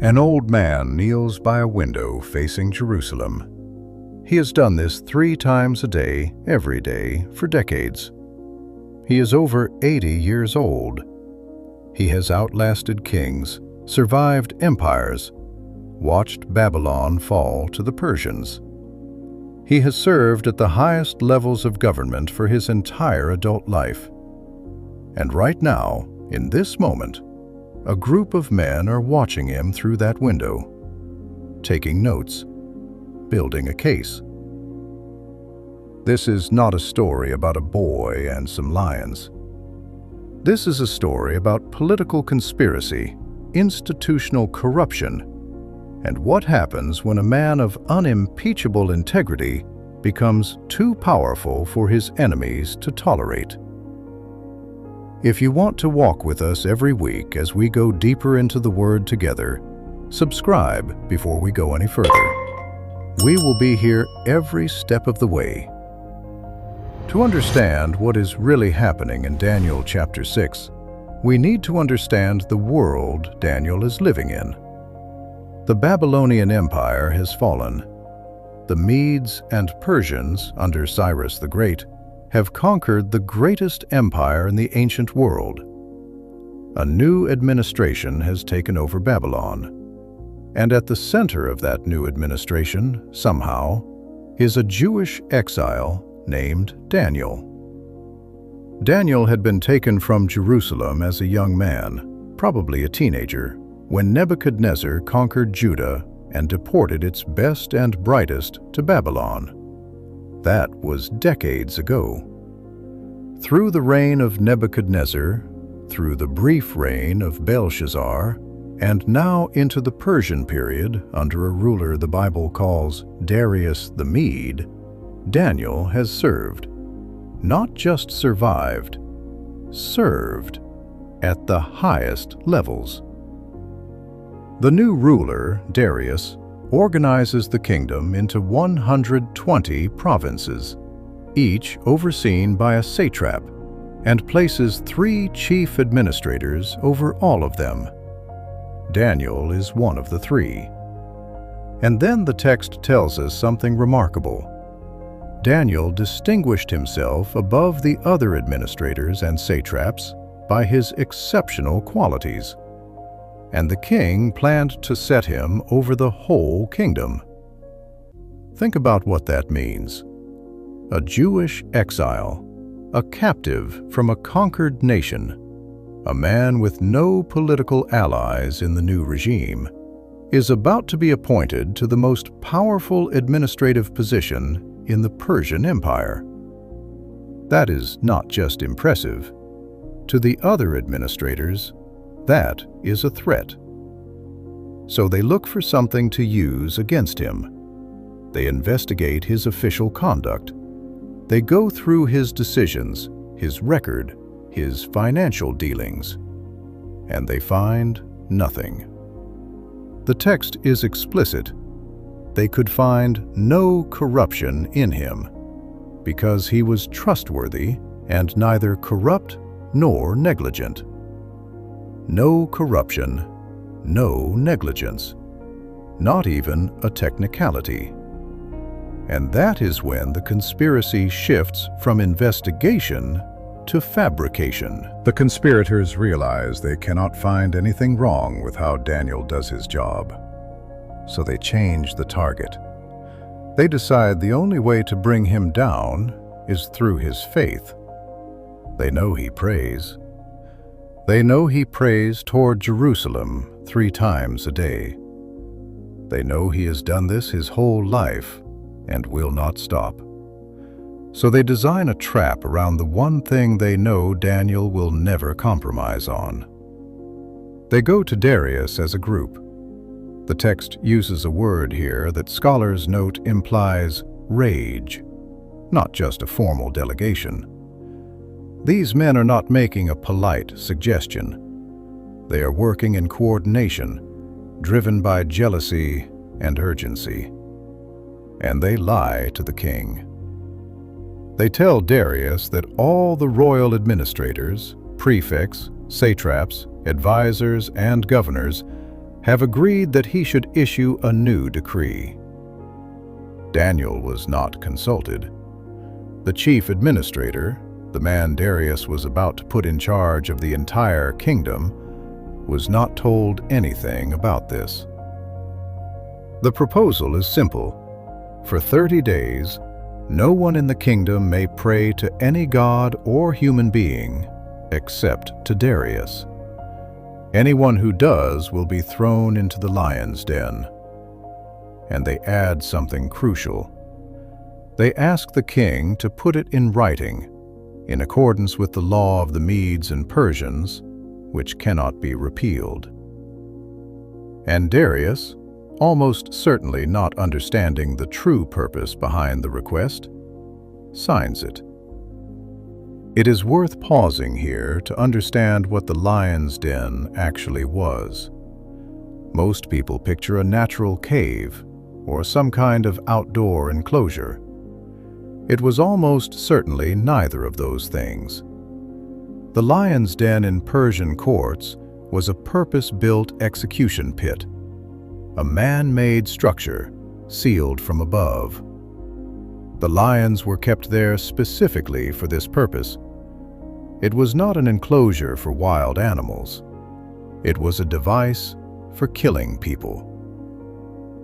An old man kneels by a window facing Jerusalem. He has done this 3 times a day, every day, for decades. He is over 80 years old. He has outlasted kings, survived empires, watched Babylon fall to the Persians. He has served at the highest levels of government for his entire adult life. And right now, in this moment, a group of men are watching him through that window, taking notes, building a case. This is not a story about a boy and some lions. This is a story about political conspiracy, institutional corruption, and what happens when a man of unimpeachable integrity becomes too powerful for his enemies to tolerate. If you want to walk with us every week as we go deeper into the Word together, subscribe before we go any further. We will be here every step of the way. To understand what is really happening in Daniel chapter 6, we need to understand the world Daniel is living in. The Babylonian Empire has fallen. The Medes and Persians, under Cyrus the Great, have conquered the greatest empire in the ancient world. A new administration has taken over Babylon, and at the center of that new administration, somehow, is a Jewish exile named Daniel. Daniel had been taken from Jerusalem as a young man, probably a teenager, when Nebuchadnezzar conquered Judah and deported its best and brightest to Babylon. That was decades ago. Through the reign of Nebuchadnezzar, through the brief reign of Belshazzar, and now into the Persian period under a ruler the Bible calls Darius the Mede, Daniel has served, not just survived, served at the highest levels. The new ruler, Darius, organizes the kingdom into 120 provinces, each overseen by a satrap, and places 3 chief administrators over all of them. Daniel is one of the 3. And then the text tells us something remarkable. Daniel distinguished himself above the other administrators and satraps by his exceptional qualities, and the king planned to set him over the whole kingdom. Think about what that means. A Jewish exile, a captive from a conquered nation, a man with no political allies in the new regime, is about to be appointed to the most powerful administrative position in the Persian Empire. That is not just impressive. To the other administrators, that is a threat. So they look for something to use against him. They investigate his official conduct. They go through his decisions, his record, his financial dealings, and they find nothing. The text is explicit. They could find no corruption in him, because he was trustworthy and neither corrupt nor negligent. No corruption, no negligence, not even a technicality. And that is when the conspiracy shifts from investigation to fabrication. The conspirators realize they cannot find anything wrong with how Daniel does his job. So they change the target. They decide the only way to bring him down is through his faith. They know he prays. They know he prays toward Jerusalem 3 times a day. They know he has done this his whole life and will not stop. So they design a trap around the one thing they know Daniel will never compromise on. They go to Darius as a group. The text uses a word here that scholars note implies rage, not just a formal delegation. These men are not making a polite suggestion. They are working in coordination, driven by jealousy and urgency. And they lie to the king. They tell Darius that all the royal administrators, prefects, satraps, advisors, and governors have agreed that he should issue a new decree. Daniel was not consulted. The chief administrator, the man Darius was about to put in charge of the entire kingdom, was not told anything about this. The proposal is simple. For 30 days, no one in the kingdom may pray to any god or human being except to Darius. Anyone who does will be thrown into the lion's den. And they add something crucial. They ask the king to put it in writing, in accordance with the law of the Medes and Persians, which cannot be repealed. And Darius, almost certainly not understanding the true purpose behind the request, signs it. It is worth pausing here to understand what the lion's den actually was. Most people picture a natural cave or some kind of outdoor enclosure. It was almost certainly neither of those things. The lion's den in Persian courts was a purpose-built execution pit, a man-made structure sealed from above. The lions were kept there specifically for this purpose. It was not an enclosure for wild animals. It was a device for killing people.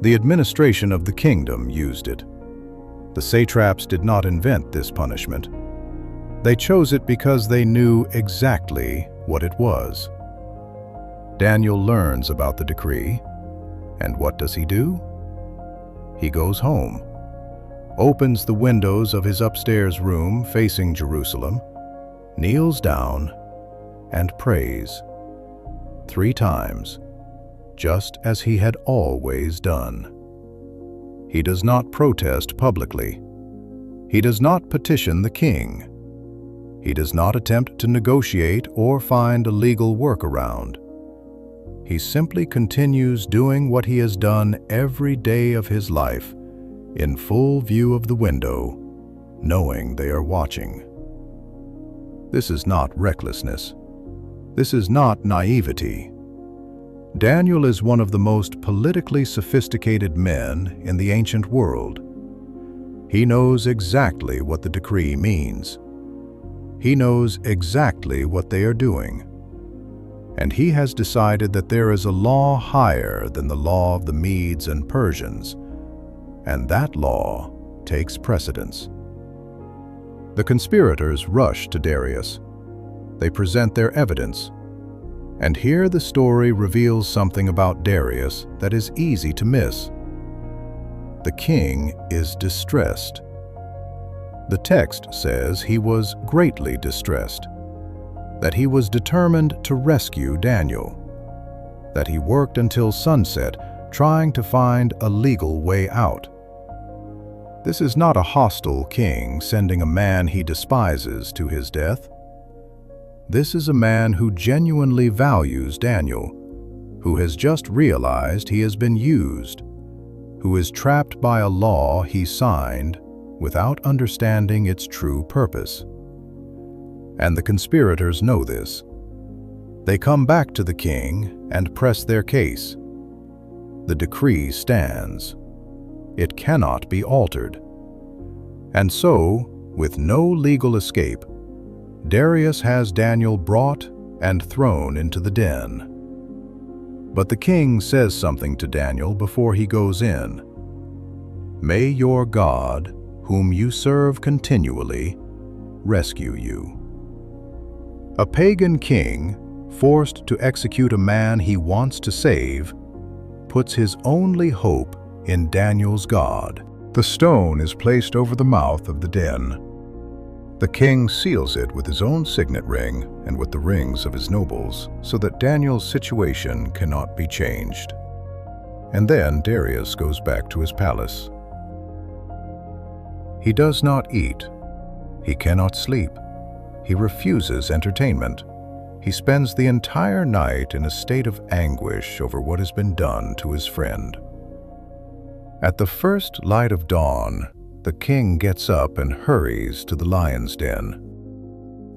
The administration of the kingdom used it. The satraps did not invent this punishment. They chose it because they knew exactly what it was. Daniel learns about the decree, and what does he do? He goes home, opens the windows of his upstairs room facing Jerusalem, kneels down, and prays 3 times, just as he had always done. He does not protest publicly. He does not petition the king. He does not attempt to negotiate or find a legal workaround. He simply continues doing what he has done every day of his life, in full view of the window, knowing they are watching. This is not recklessness. This is not naivety. Daniel is one of the most politically sophisticated men in the ancient world. He knows exactly what the decree means. He knows exactly what they are doing. And he has decided that there is a law higher than the law of the Medes and Persians, and that law takes precedence. The conspirators rush to Darius. They present their evidence. And here the story reveals something about Darius that is easy to miss. The king is distressed. The text says he was greatly distressed, that he was determined to rescue Daniel, that he worked until sunset trying to find a legal way out. This is not a hostile king sending a man he despises to his death. This is a man who genuinely values Daniel, who has just realized he has been used, who is trapped by a law he signed without understanding its true purpose. And the conspirators know this. They come back to the king and press their case. The decree stands. It cannot be altered. And so, with no legal escape, Darius has Daniel brought and thrown into the den. But the king says something to Daniel before he goes in. "May your God, whom you serve continually, rescue you." A pagan king, forced to execute a man he wants to save, puts his only hope in Daniel's God. The stone is placed over the mouth of the den. The king seals it with his own signet ring and with the rings of his nobles, so that Daniel's situation cannot be changed. And then Darius goes back to his palace. He does not eat. He cannot sleep. He refuses entertainment. He spends the entire night in a state of anguish over what has been done to his friend. At the first light of dawn, the king gets up and hurries to the lion's den.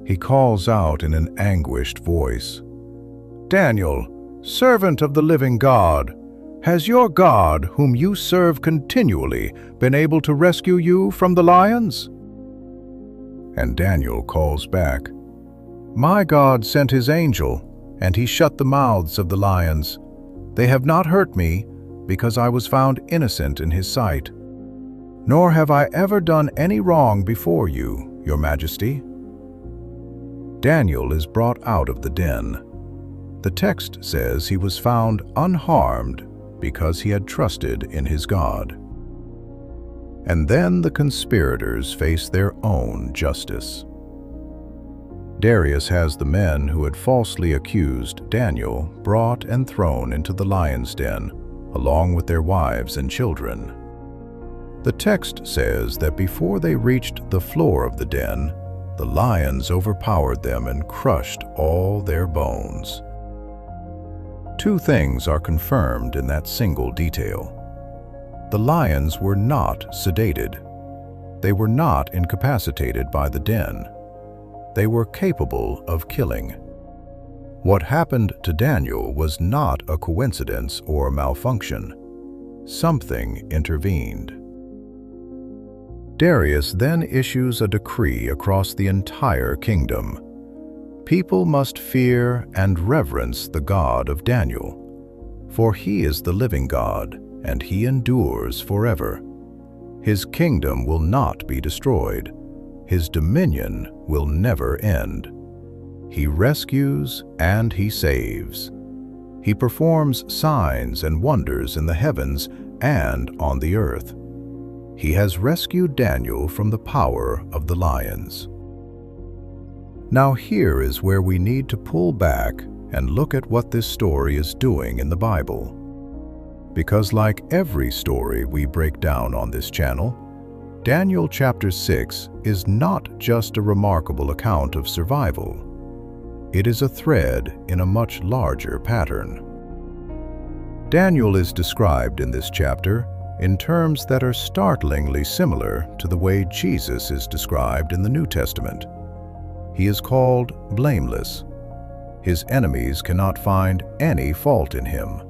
He calls out in an anguished voice, "Daniel, "Servant of the living God, has your God, whom you serve continually, been able to rescue you from the lions?" And Daniel calls back, "My God sent his angel, and he shut the mouths of the lions. They have not hurt me, because I was found innocent in his sight. Nor have I ever done any wrong before you, your majesty." Daniel is brought out of the den. The text says he was found unharmed because he had trusted in his God. And then the conspirators face their own justice. Darius has the men who had falsely accused Daniel brought and thrown into the lion's den, along with their wives and children. The text says that before they reached the floor of the den, the lions overpowered them and crushed all their bones. Two things are confirmed in that single detail. The lions were not sedated. They were not incapacitated by the den. They were capable of killing. What happened to Daniel was not a coincidence or malfunction. Something intervened. Darius then issues a decree across the entire kingdom. People must fear and reverence the God of Daniel, for he is the living God, and he endures forever. His kingdom will not be destroyed. His dominion will never end. He rescues and he saves. He performs signs and wonders in the heavens and on the earth. He has rescued Daniel from the power of the lions. Now here is where we need to pull back and look at what this story is doing in the Bible. Because like every story we break down on this channel, Daniel chapter 6 is not just a remarkable account of survival. It is a thread in a much larger pattern. Daniel is described in this chapter in terms that are startlingly similar to the way Jesus is described in the New Testament. He is called blameless. His enemies cannot find any fault in him.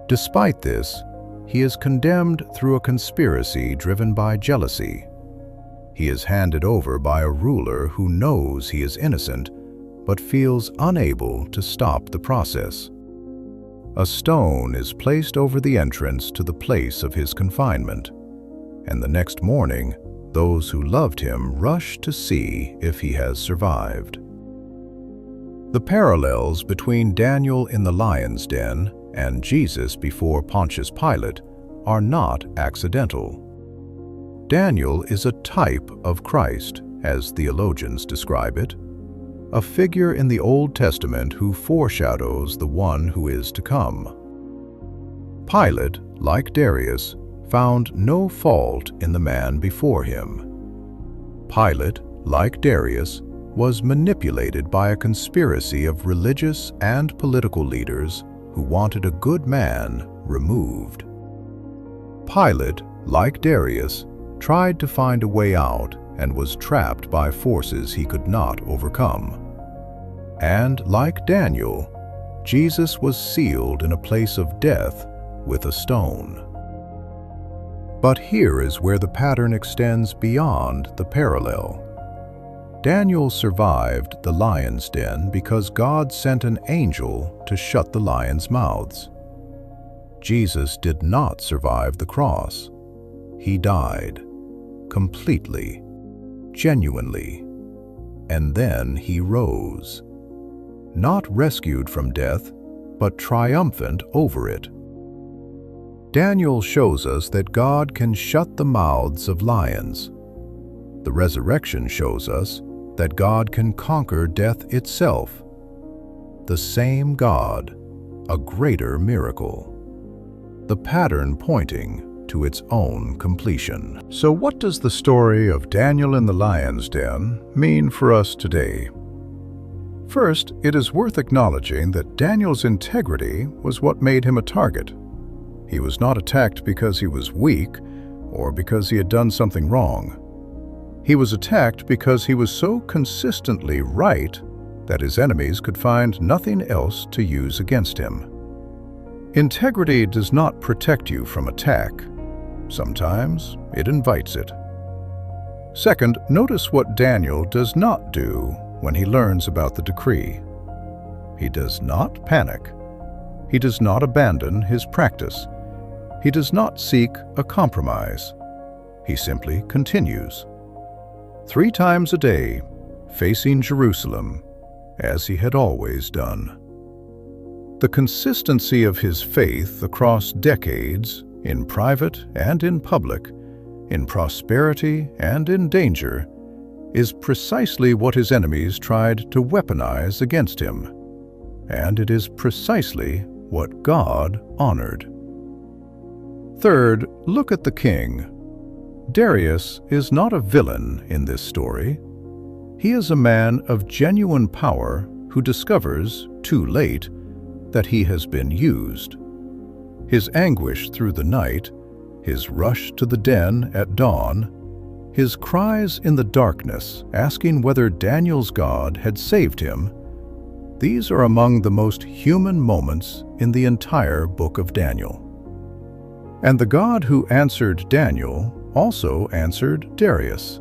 Despite this, he is condemned through a conspiracy driven by jealousy. He is handed over by a ruler who knows he is innocent, but feels unable to stop the process. A stone is placed over the entrance to the place of his confinement, and the next morning, those who loved him rush to see if he has survived. The parallels between Daniel in the lion's den and Jesus before Pontius Pilate are not accidental. Daniel is a type of Christ, as theologians describe it, a figure in the Old Testament who foreshadows the one who is to come. Pilate, like Darius, found no fault in the man before him. Pilate, like Darius, was manipulated by a conspiracy of religious and political leaders who wanted a good man removed. Pilate, like Darius, tried to find a way out and was trapped by forces he could not overcome. And like Daniel, Jesus was sealed in a place of death with a stone. But here is where the pattern extends beyond the parallel. Daniel survived the lion's den because God sent an angel to shut the lions' mouths. Jesus did not survive the cross. He died, completely, genuinely, and then he rose. Not rescued from death, but triumphant over it. Daniel shows us that God can shut the mouths of lions. The resurrection shows us that God can conquer death itself. The same God, a greater miracle. The pattern pointing to its own completion. So what does the story of Daniel in the lion's den mean for us today? First, it is worth acknowledging that Daniel's integrity was what made him a target. He was not attacked because he was weak or because he had done something wrong. He was attacked because he was so consistently right that his enemies could find nothing else to use against him. Integrity does not protect you from attack. Sometimes it invites it. Second, notice what Daniel does not do when he learns about the decree. He does not panic. He does not abandon his practice. He does not seek a compromise. He simply continues. 3 times a day, facing Jerusalem, as he had always done. The consistency of his faith across decades, in private and in public, in prosperity and in danger, is precisely what his enemies tried to weaponize against him. And it is precisely what God honored. Third, look at the king. Darius is not a villain in this story. He is a man of genuine power who discovers, too late, that he has been used. His anguish through the night, his rush to the den at dawn, his cries in the darkness asking whether Daniel's God had saved him, these are among the most human moments in the entire book of Daniel. And the God who answered Daniel also answered Darius.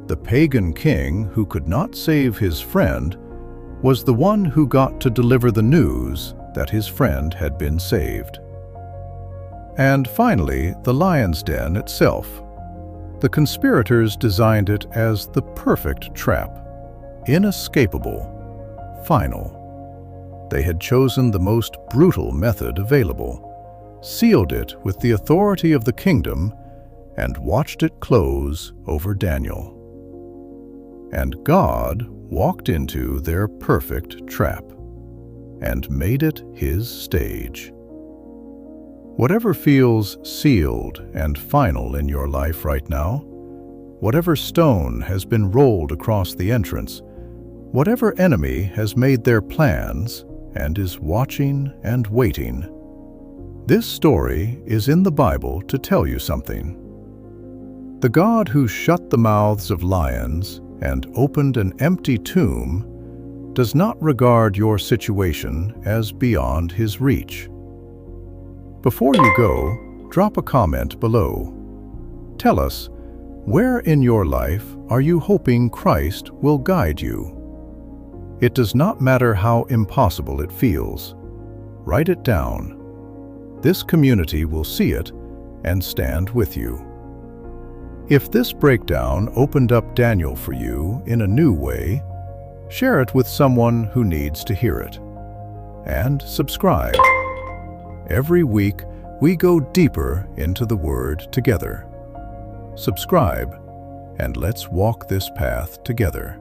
The pagan king who could not save his friend was the one who got to deliver the news that his friend had been saved. And finally, the lion's den itself. The conspirators designed it as the perfect trap, inescapable, final. They had chosen the most brutal method available, sealed it with the authority of the kingdom, and watched it close over Daniel. And God walked into their perfect trap and made it his stage. Whatever feels sealed and final in your life right now, whatever stone has been rolled across the entrance, whatever enemy has made their plans and is watching and waiting, this story is in the Bible to tell you something. The God who shut the mouths of lions and opened an empty tomb does not regard your situation as beyond his reach. Before you go, drop a comment below. Tell us, where in your life are you hoping Christ will guide you? It does not matter how impossible it feels. Write it down. This community will see it and stand with you. If this breakdown opened up Daniel for you in a new way, share it with someone who needs to hear it. And subscribe. Every week, we go deeper into the Word together. Subscribe, and let's walk this path together.